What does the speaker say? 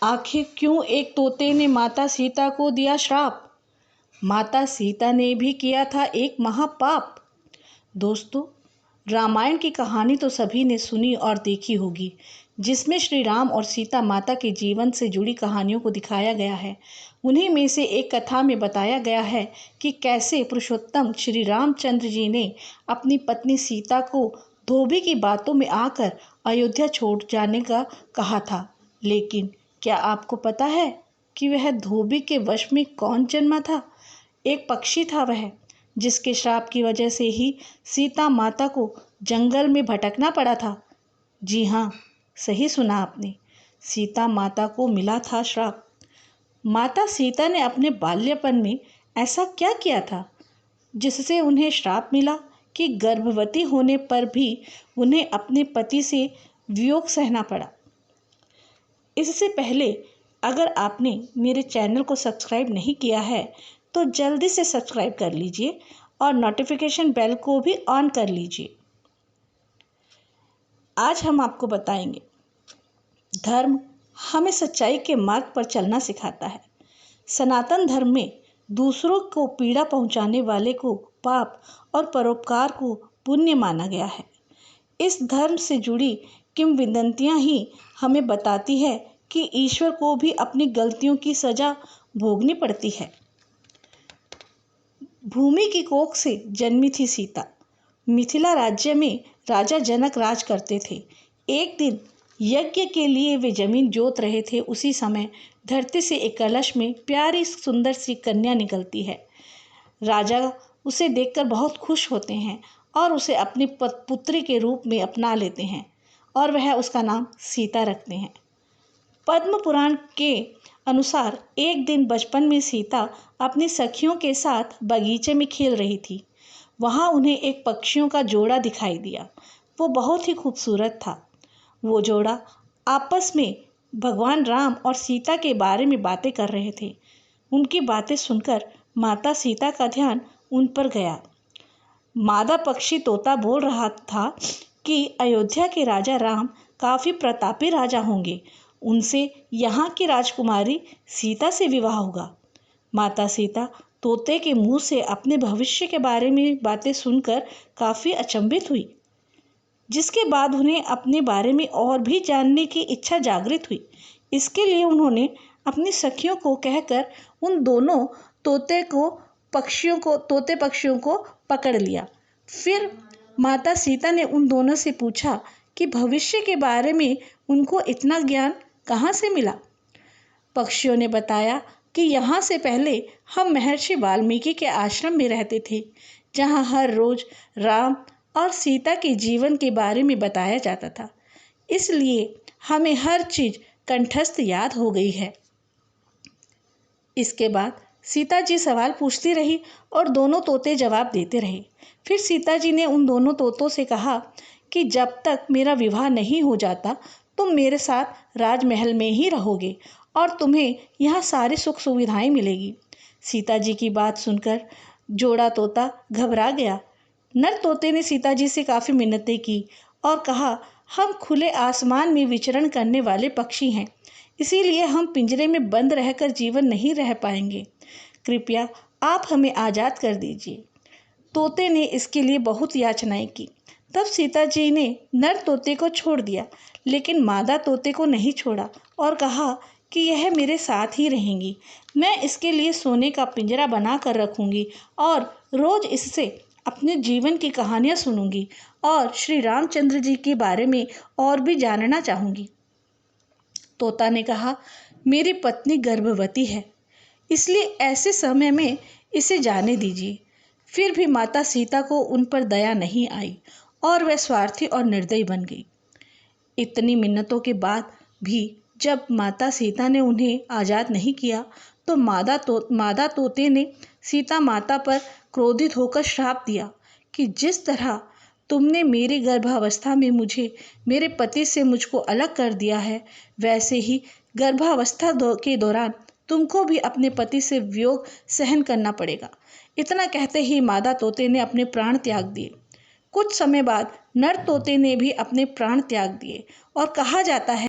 आखिर क्यों एक तोते ने माता सीता को दिया श्राप? माता सीता ने भी किया था एक महापाप। दोस्तों, रामायण की कहानी तो सभी ने सुनी और देखी होगी, जिसमें श्री राम और सीता माता के जीवन से जुड़ी कहानियों को दिखाया गया है। उन्हीं में से एक कथा में बताया गया है कि कैसे पुरुषोत्तम श्री रामचंद्र जी ने अपनी पत्नी सीता को धोबी की बातों में आकर अयोध्या छोड़ जाने का कहा था। लेकिन क्या आपको पता है कि वह धोबी के वश में कौन जन्मा था? एक पक्षी था वह, जिसके श्राप की वजह से ही सीता माता को जंगल में भटकना पड़ा था। जी हाँ, सही सुना आपने, सीता माता को मिला था श्राप। माता सीता ने अपने बाल्यपन में ऐसा क्या किया था जिससे उन्हें श्राप मिला कि गर्भवती होने पर भी उन्हें अपने पति से वियोग सहना पड़ा। इससे पहले अगर आपने मेरे चैनल को सब्सक्राइब नहीं किया है तो जल्दी से सब्सक्राइब कर लीजिए और नोटिफिकेशन बेल को भी ऑन कर लीजिए। आज हम आपको बताएंगे, धर्म हमें सच्चाई के मार्ग पर चलना सिखाता है। सनातन धर्म में दूसरों को पीड़ा पहुंचाने वाले को पाप और परोपकार को पुण्य माना गया है। इस धर्म से जुड़ी किंवदंतियां ही हमें बताती है कि ईश्वर को भी अपनी गलतियों की सजा भोगनी पड़ती है। भूमि की कोख से जन्मी थी सीता। मिथिला राज्य में राजा जनक राज करते थे। एक दिन यज्ञ के लिए वे जमीन जोत रहे थे। उसी समय धरती से एक कलश में प्यारी सुंदर सी कन्या निकलती है। राजा उसे देखकर बहुत खुश होते हैं और उसे अपनी पुत्री के रूप में अपना लेते हैं और वह उसका नाम सीता रखते हैं। पद्म पुराण के अनुसार एक दिन बचपन में सीता अपनी सखियों के साथ बगीचे में खेल रही थी। वहां उन्हें एक पक्षियों का जोड़ा दिखाई दिया। वो बहुत ही खूबसूरत था। वो जोड़ा आपस में भगवान राम और सीता के बारे में बातें कर रहे थे। उनकी बातें सुनकर माता सीता का ध्यान उन पर गया। मादा पक्षी तोता बोल रहा था कि अयोध्या के राजा राम काफ़ी प्रतापी राजा होंगे। उनसे यहाँ की राजकुमारी सीता से विवाह होगा। माता सीता तोते के मुंह से अपने भविष्य के बारे में बातें सुनकर काफ़ी अचंभित हुई, जिसके बाद उन्हें अपने बारे में और भी जानने की इच्छा जागृत हुई। इसके लिए उन्होंने अपनी सखियों को कहकर उन दोनों तोते पक्षियों को पकड़ लिया। फिर माता सीता ने उन दोनों से पूछा कि भविष्य के बारे में उनको इतना ज्ञान कहाँ से मिला। पक्षियों ने बताया कि यहाँ से पहले हम महर्षि वाल्मीकि के आश्रम में रहते थे, जहाँ हर रोज राम और सीता के जीवन के बारे में बताया जाता था। इसलिए हमें हर चीज कंठस्थ याद हो गई है। इसके बाद सीता जी सवाल पूछती रही और दोनों तोते जवाब देते रहे। फिर सीता जी ने उन दोनों तोतों से कहा कि जब तक मेरा विवाह नहीं हो जाता तुम मेरे साथ राजमहल में ही रहोगे और तुम्हें यहाँ सारी सुख सुविधाएं मिलेगी। सीता जी की बात सुनकर जोड़ा तोता घबरा गया। नर तोते ने सीता जी से काफ़ी मिन्नतें की और कहा, हम खुले आसमान में विचरण करने वाले पक्षी हैं, इसीलिए हम पिंजरे में बंद रहकर जीवन नहीं रह पाएंगे। कृपया आप हमें आज़ाद कर दीजिए। तोते ने इसके लिए बहुत याचनाएं की। तब सीता जी ने नर तोते को छोड़ दिया, लेकिन मादा तोते को नहीं छोड़ा और कहा कि यह मेरे साथ ही रहेंगी। मैं इसके लिए सोने का पिंजरा बना कर रखूंगी और रोज इससे अपने जीवन की कहानियां सुनूंगी और श्री रामचंद्र जी के बारे में और भी जानना चाहूंगी। तोता ने कहा, मेरी पत्नी गर्भवती है, इसलिए ऐसे समय में इसे जाने दीजिए। फिर भी माता सीता को उन पर दया नहीं आई और वह स्वार्थी और निर्दयी बन गई। इतनी मिन्नतों के बाद भी जब माता सीता ने उन्हें आज़ाद नहीं किया तो मादा तोते ने सीता माता पर क्रोधित होकर श्राप दिया कि जिस तरह तुमने मेरी गर्भावस्था में मेरे पति से मुझको अलग कर दिया है, वैसे ही गर्भावस्था के दौरान तुमको भी अपने पति से वियोग सहन करना पड़ेगा। इतना कहते ही मादा तोते ने अपने प्राण त्याग दिए। कुछ समय बाद नर तोते ने भी अपने प्राण त्याग दिए और कहा जाता है